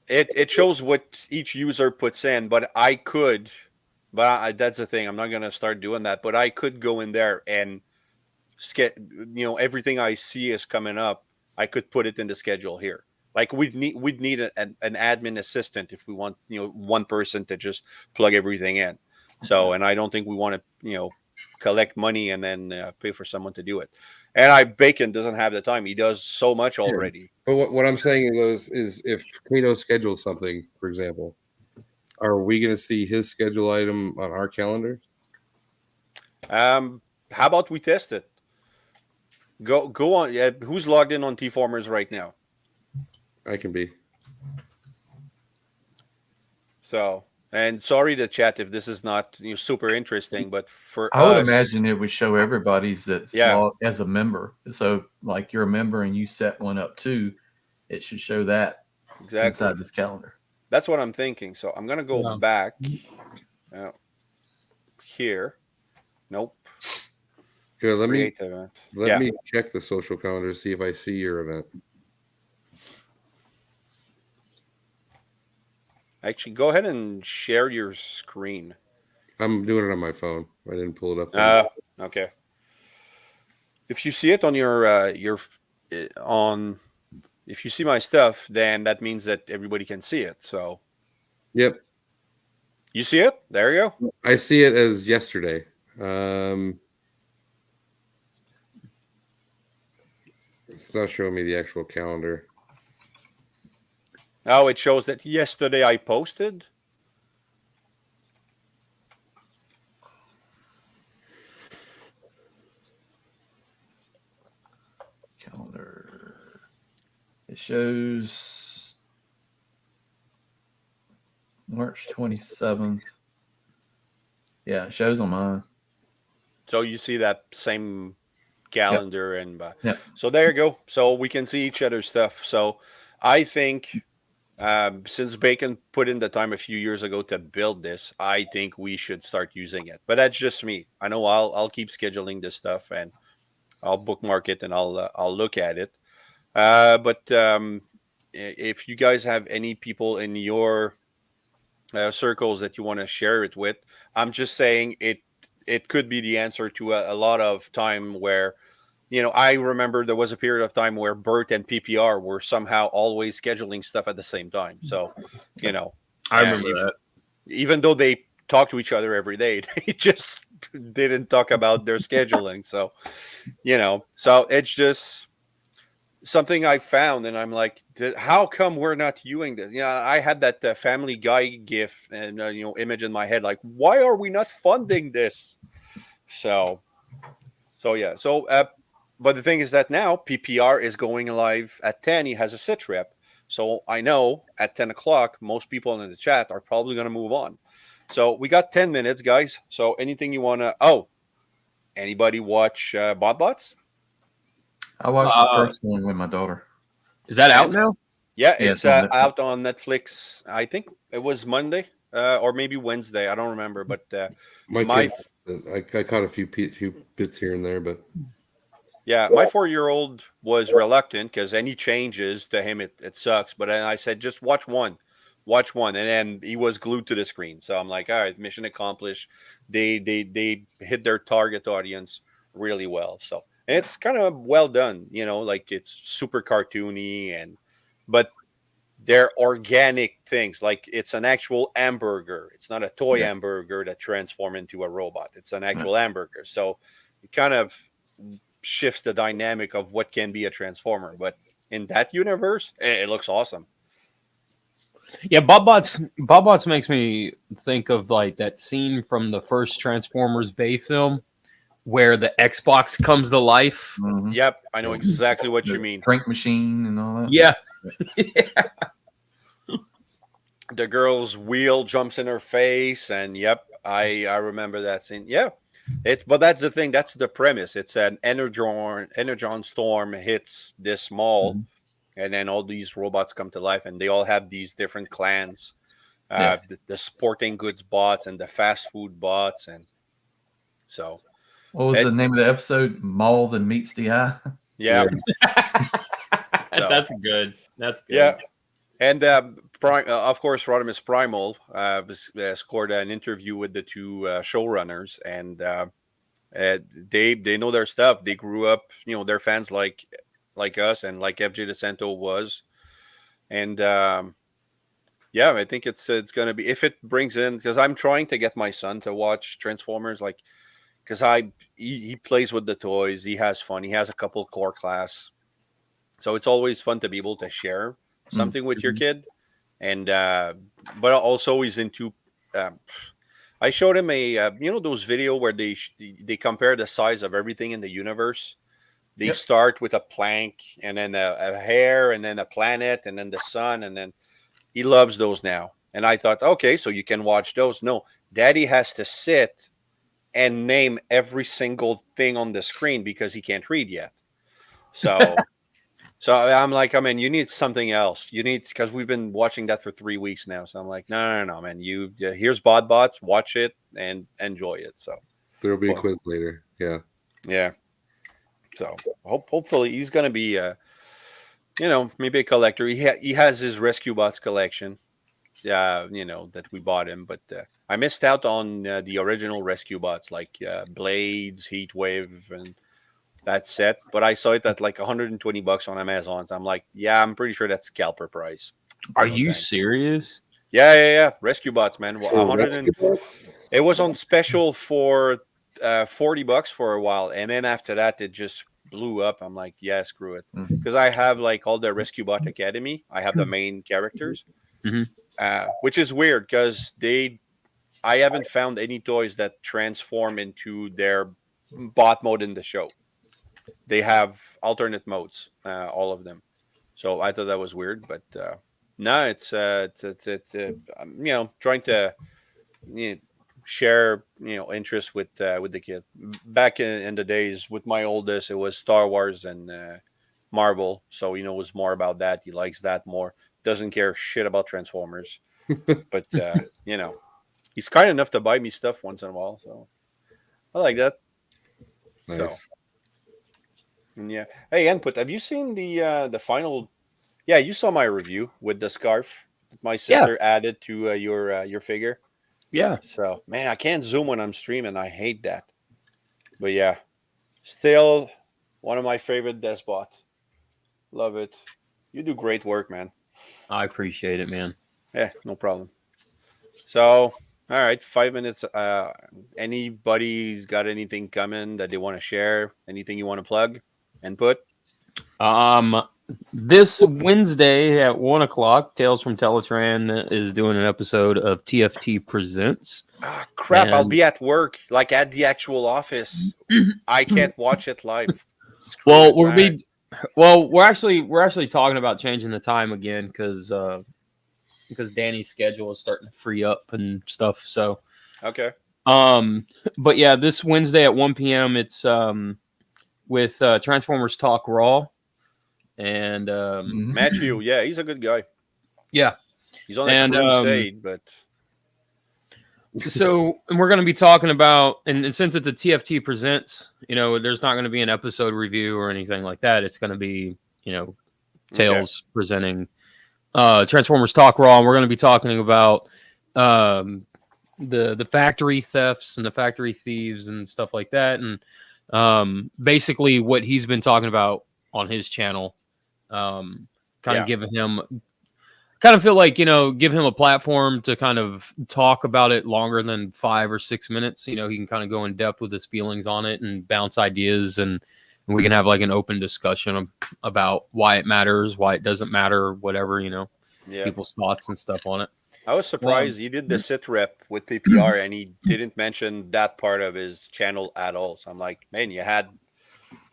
it shows what each user puts in, but I could, that's the thing. I'm not going to start doing that, but I could go in there and everything I see is coming up. I could put it in the schedule here. Like we'd need an admin assistant if we want, one person to just plug everything in. So, and I don't think we want to, collect money and then pay for someone to do it. And Bacon doesn't have the time. He does so much already. But what I'm saying is if Kano schedules something, for example, are we going to see his schedule item on our calendar? How about we test it? Go on. Yeah, who's logged in on T-Formers right now? I can be. So, and sorry to chat if this is not super interesting, but for I would us, imagine it would show everybody's that's logged as a member. So, like you're a member and you set one up too, it should show that inside this calendar. That's what I'm thinking. So I'm gonna go back here. Nope. Here, let me check the social calendar to see if I see your event. Actually, go ahead and share your screen. I'm doing it on my phone. I didn't pull it up. Okay. If you see it on if you see my stuff, then that means that everybody can see it. So. Yep. You see it? There you go. I see it as yesterday. It's not showing me the actual calendar. Oh, it shows that yesterday I posted. Calendar. It shows March 27th. Yeah, it shows on mine. So you see that same calendar so there you go. So we can see each other's stuff. So I think since Bacon put in the time a few years ago to build this, I think we should start using it. But that's just me. I know I'll keep scheduling this stuff and I'll bookmark it and I'll look at it. But if you guys have any people in your circles that you want to share it with, I'm just saying it could be the answer to a lot of time where, I remember there was a period of time where Bert and PPR were somehow always scheduling stuff at the same time. So, I remember that. Even though they talk to each other every day, they just didn't talk about their scheduling. So, so it's just something I found, and I'm like, how come we're not using this? I had that Family Guy gif and image in my head, like, why are we not funding this? So yeah. So, but the thing is that now PPR is going live at 10. He has a sit rep, so I know at 10 o'clock most people in the chat are probably going to move on. So we got 10 minutes, guys. So anything you want to? Oh, anybody watch BotBots? I watched the first one with my daughter. Is that out now? Yeah, it's out on Netflix. I think it was Monday or maybe Wednesday. I don't remember, but I caught a few bits here and there, but yeah, my 4-year-old was reluctant because any changes to him it sucks. But then I said, just watch one, and then he was glued to the screen. So I'm like, all right, mission accomplished. They hit their target audience really well. So. And it's kind of well done, like it's super cartoony but they're organic things. Like it's an actual hamburger. It's not a toy hamburger that transforms into a robot. It's an actual hamburger. So it kind of shifts the dynamic of what can be a transformer. But in that universe, it looks awesome. Yeah, BotBots makes me think of like that scene from the first Transformers Bay film, where the Xbox comes to life. Mm-hmm. Yep, I know exactly what you mean. Drink machine and all that. Yeah. The girl's wheel jumps in her face, and yep, I remember that scene. Yeah, but that's the thing. That's the premise. It's an energon storm hits this mall, and then all these robots come to life, and they all have these different clans. The sporting goods bots and the fast food bots, and so What was the name of the episode? Maul that meets the eye. yeah. That's good. That's good. Yeah. And of course, Rodimus Primal scored an interview with the two showrunners, and they know their stuff. They grew up, they're fans like us, and like FJ DeSanto was. And yeah, I think it's gonna be, if it brings in, because I'm trying to get my son to watch Transformers, like, because he plays with the toys, he has fun, he has a couple core class, so it's always fun to be able to share something with your kid. And but also he's into I showed him a those video where they compare the size of everything in the universe. They start with a plank, and then a hair, and then a planet, and then the sun, and then he loves those now. And I thought, okay, so you can watch those. No, Daddy has to sit and name every single thing on the screen because he can't read yet. So so I'm like, I mean, you need something else. You need, because we've been watching that for 3 weeks now. So I'm like, no, man. Here's Bots, watch it and enjoy it. So there'll be a quiz later. Yeah. So hopefully he's gonna be, maybe a collector. He has his Rescue Bots collection, that we bought him. But I missed out on the original Rescue Bots, like Blades, Heatwave, and that set, but I saw it at like $120 on Amazon. So I'm like, yeah, I'm pretty sure that's scalper price. Are you serious? Yeah. Rescue Bots, man. Rescue Bots? It was on special for $40 for a while, and then after that, it just blew up. I'm like, yeah, screw it, because I have like all the Rescue Bot Academy. I have the main characters, which is weird because I haven't found any toys that transform into their bot mode in the show. They have alternate modes, all of them. So I thought that was weird, but no, it's trying to share interest with the kid. Back in the days with my oldest, it was Star Wars and Marvel, so it was more about that. He likes that more. Doesn't care shit about Transformers, but he's kind enough to buy me stuff once in a while, so I like that. Nice. So. Yeah. Hey, Input, have you seen the final? Yeah, you saw my review with the scarf that my sister added to your figure. Yeah. So, man, I can't zoom when I'm streaming. I hate that. But yeah, still one of my favorite Desbot. Love it. You do great work, man. I appreciate it, man. Yeah, no problem. So, all right, 5 minutes. Anybody's got anything coming that they want to share? Anything you want to plug? Input? This Wednesday at 1:00, Tales from Teletran is doing an episode of TFT Presents. Ah, crap! I'll be at work, like at the actual office. I can't watch it live. Well, we're actually talking about changing the time again because Danny's schedule is starting to free up and stuff. So okay. But yeah, this Wednesday at 1 p.m. it's with Transformers Talk Raw. And Matthew, yeah, he's a good guy. Yeah, he's on that crusade, but so we're going to be talking about, and since it's a TFT Presents, there's not going to be an episode review or anything like that. It's going to be, Tales presenting Transformers Talk Raw, and we're going to be talking about the factory thefts and the factory thieves and stuff like that, and basically what he's been talking about on his channel. Kind of giving him, feel like, give him a platform to kind of talk about it longer than 5 or 6 minutes. He can kind of go in depth with his feelings on it and bounce ideas, and we can have like an open discussion about why it matters, why it doesn't matter, whatever, people's thoughts and stuff on it. I was surprised he did the sit rep with PPR and he didn't mention that part of his channel at all. So I'm like, man, you had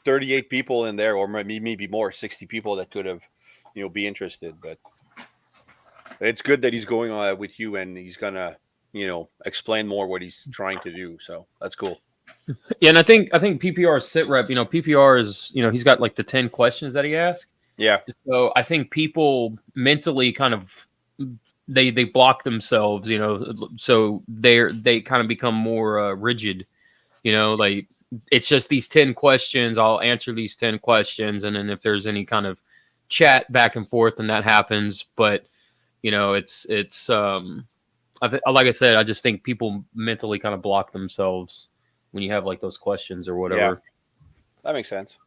38 people in there, or maybe more, 60 people that could have, be interested. But it's good that he's going on with you, and he's gonna, explain more what he's trying to do. So that's cool. Yeah, and I think PPR sit rep. PPR is, he's got like the 10 questions that he asks, Yeah. So I think people mentally kind of they block themselves, you know, so they kind of become more rigid, you know, like it's just these 10 questions. I'll answer these 10 questions, and then if there's any kind of chat back and forth, and that happens. But you know, like I said, I just think people mentally kind of block themselves when you have like those questions or Yeah. whatever. That makes sense.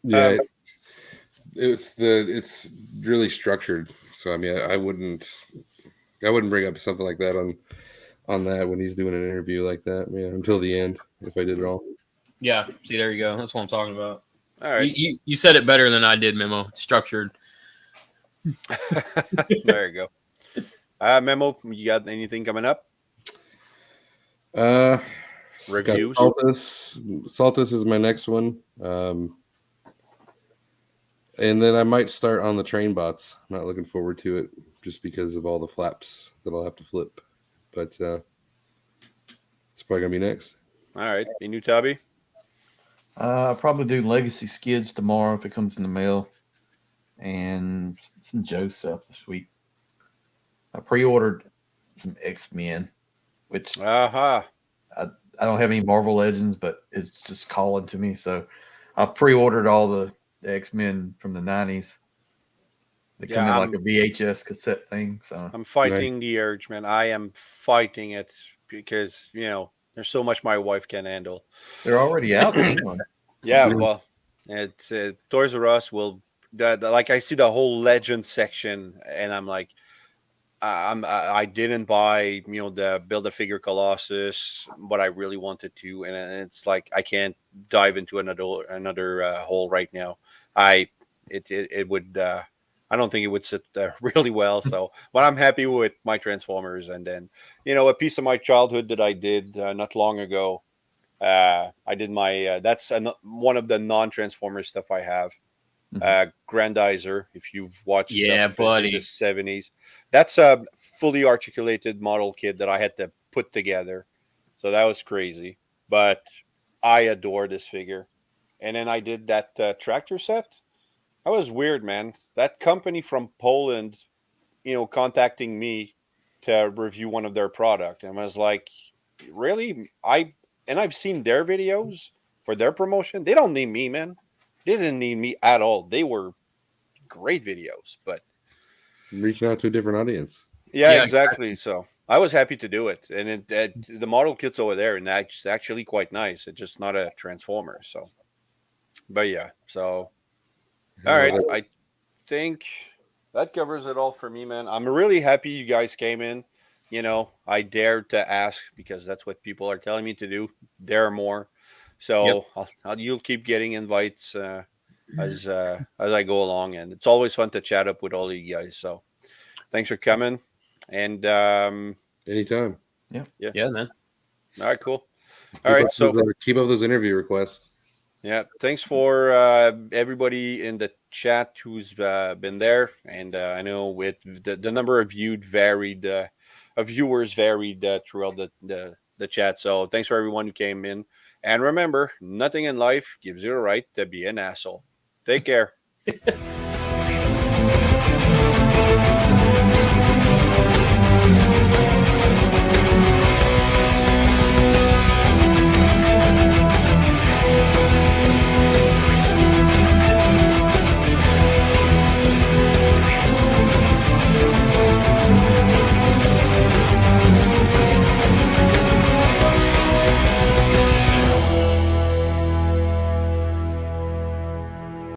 Yeah, it's really structured. So I mean, I wouldn't bring up something like that on that when he's doing an interview like that. Yeah, until the end if I did it all. Yeah. See, there you go. That's what I'm talking about. All right. You said it better than I did, Memo. It's structured. There you go. Memo, you got anything coming up? Reviews? Saltus is my next one. And then I might start on the train bots. I'm not looking forward to it just because of all the flaps that I'll have to flip. But it's probably gonna be next. All right. Any new Tubby? I'll probably do Legacy Skids tomorrow if it comes in the mail, and some Joe stuff this week. I pre-ordered some X-Men, which Aha. I don't have any Marvel Legends, but it's just calling to me. So I pre-ordered all the X-Men from the 90s. They come in like a VHS cassette thing. So I'm fighting the urge, man. I am fighting it because, you know, there's so much my wife can handle. they're already out in England. Yeah, well, it's Toys R Us will like I see the whole legend section, and I'm like, I didn't buy, you know, the Build-A-Figure Colossus, but I really wanted to, and it's like I can't dive into another hole right now. It would I don't think it would sit there really well. So, but I'm happy with my Transformers, and then, you know, a piece of my childhood that I did not long ago. I did my that's one of the non-Transformer stuff I have. Grandizer, if you've watched stuff in the 70s, that's a fully articulated model kit that I had to put together, so that was crazy, but I adore this figure. And then I did that tractor set. That was weird, man. That company from Poland, you know, contacting me to review one of their product, and I was like, really? I've seen their videos for their promotion. They don't need me, man. They didn't need me at all. They were great videos, but Reaching out to a different audience. yeah, exactly. So I was happy to do it, and the model kit's over there, and that's actually quite nice. It's just not a Transformer. So, but yeah. So, all right, I think that covers it all for me, man. I'm really happy you guys came in. You know, I dared to ask because that's what people are telling me to do. Dare more. So you'll keep getting invites as I go along, and it's always fun to chat up with all of you guys. So thanks for coming, and anytime. Yeah, man. All right, cool. All right, so keep up those interview requests. Yeah, thanks for everybody in the chat who's been there, and I know with the number of viewers varied throughout the chat. So thanks for everyone who came in, and remember, nothing in life gives you a right to be an asshole. Take care.